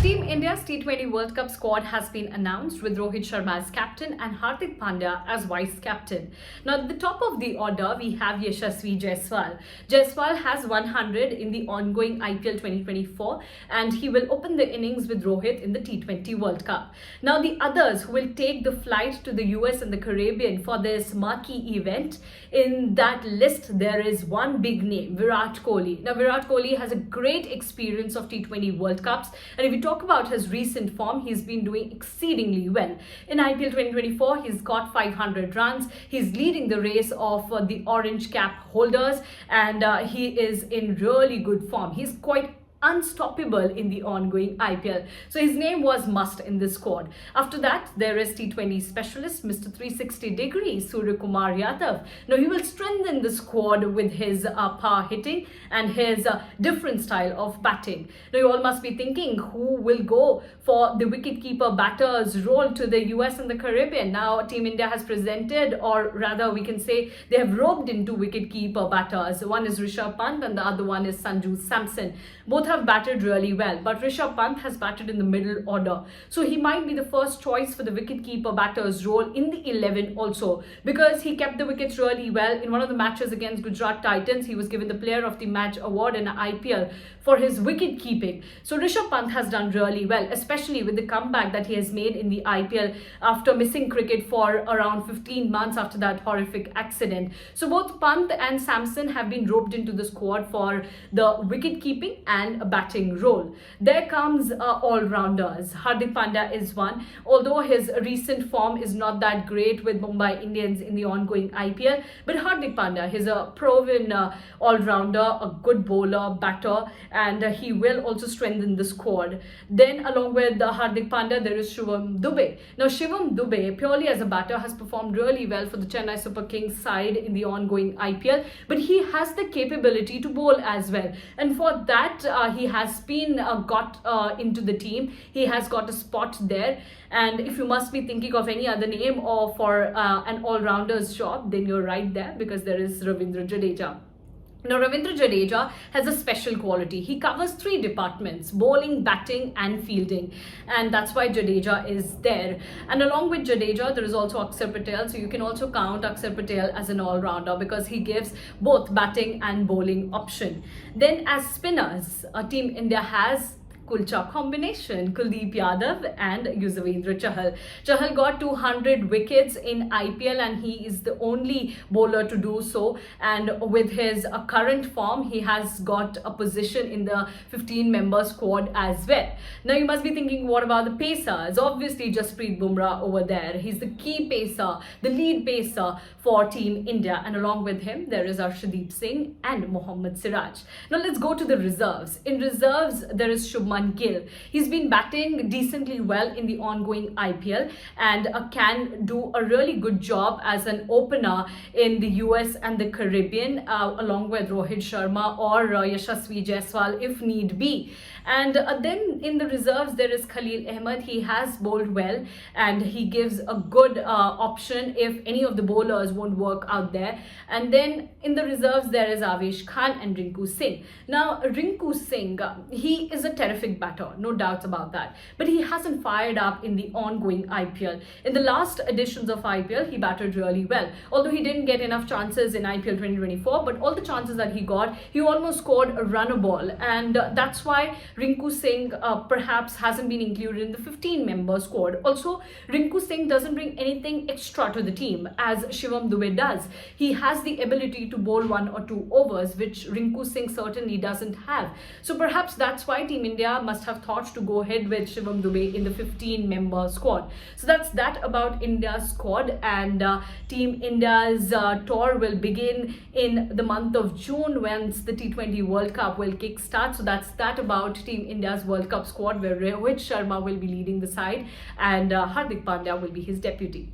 Team India's T20 World Cup squad has been announced with Rohit Sharma as captain and Hardik Pandya as vice captain. Now, at the top of the order, we have Yashasvi Jaiswal. Jaiswal has 100 in the ongoing IPL 2024 and he will open the innings with Rohit in the T20 World Cup. Now, the others who will take the flight to the US and the Caribbean for this marquee event, in that list, there is one big name, Virat Kohli. Now, Virat Kohli has a great experience of T20 World Cups, and if we talk about his recent form, he's been doing exceedingly well. In IPL 2024, he's got 500 runs. He's leading the race of the orange cap holders, and he is in really good form. He's quite unstoppable in the ongoing IPL. So his name was must in this squad. After that, there is T20 specialist Mr. 360-degree Surya Kumar Yadav. Now he will strengthen the squad with his power hitting and his different style of batting. Now you all must be thinking, who will go for the wicketkeeper batter's role to the US and the Caribbean? Now Team India has presented, or rather we can say they have roped into wicketkeeper batters. One is Rishabh Pant and the other one is Sanju Samson. Both have batted really well, but Rishabh Pant has batted in the middle order. So he might be the first choice for the wicketkeeper batter's role in the 11 also, because he kept the wickets really well. In one of the matches against Gujarat Titans, he was given the Player of the Match award in IPL for his wicket keeping. So Rishabh Pant has done really well, especially with the comeback that he has made in the IPL after missing cricket for around 15 months after that horrific accident. So both Pant and Samson have been roped into the squad for the wicket keeping and a batting role. There comes all-rounders. Hardik Pandya is one. Although his recent form is not that great with Mumbai Indians in the ongoing IPL, but Hardik Pandya, he's a proven all-rounder, a good bowler, batter, and he will also strengthen the squad. Then along with Hardik Pandya, there is Shivam Dube. Now Shivam Dube, purely as a batter, has performed really well for the Chennai Super Kings side in the ongoing IPL, but he has the capability to bowl as well, and for that he has been got into the team. He has got a spot there, and if you must be thinking of any other name or for an all-rounder's job, then you're right there, because there is Ravindra Jadeja. Now, Ravindra Jadeja has a special quality. He covers 3 departments: bowling, batting and fielding. And that's why Jadeja is there. And along with Jadeja, there is also Akshar Patel. So you can also count Akshar Patel as an all-rounder, because he gives both batting and bowling option. Then as spinners, Team India has Kulcha combination, Kuldeep Yadav and Yuzvendra Chahal. Chahal got 200 wickets in IPL and he is the only bowler to do so, and with his current form he has got a position in the 15-member squad as well. Now you must be thinking, what about the pacers? Obviously Jasprit Bumrah over there. He's the key pacer, the lead pacer for Team India, and along with him there is Arshdeep Singh and Mohammad Siraj. Now let's go to the reserves. In reserves there is Shubman Gill. He's been batting decently well in the ongoing IPL and can do a really good job as an opener in the US and the Caribbean, along with Rohit Sharma or Yashasvi Jaiswal if need be. And then in the reserves there is Khalil Ahmed. He has bowled well and he gives a good option if any of the bowlers won't work out there. And then in the reserves there is Avesh Khan and Rinku Singh. Now Rinku Singh, he is a terrific batter, no doubts about that, but he hasn't fired up in the ongoing IPL. In the last editions of IPL he batted really well, although he didn't get enough chances in IPL 2024, but all the chances that he got, he almost scored a runner ball, and that's why Rinku Singh perhaps hasn't been included in the 15-member squad. Also, Rinku Singh doesn't bring anything extra to the team as Shivam Dube does. He has the ability to bowl 1 or 2 overs, which Rinku Singh certainly doesn't have. So perhaps that's why Team India must have thought to go ahead with Shivam Dube in the 15-member squad. So that's that about India's squad, and Team India's tour will begin in the month of June once the T20 World Cup will kickstart. So that's that about Team India's World Cup squad, where Rohit Sharma will be leading the side and Hardik Pandya will be his deputy.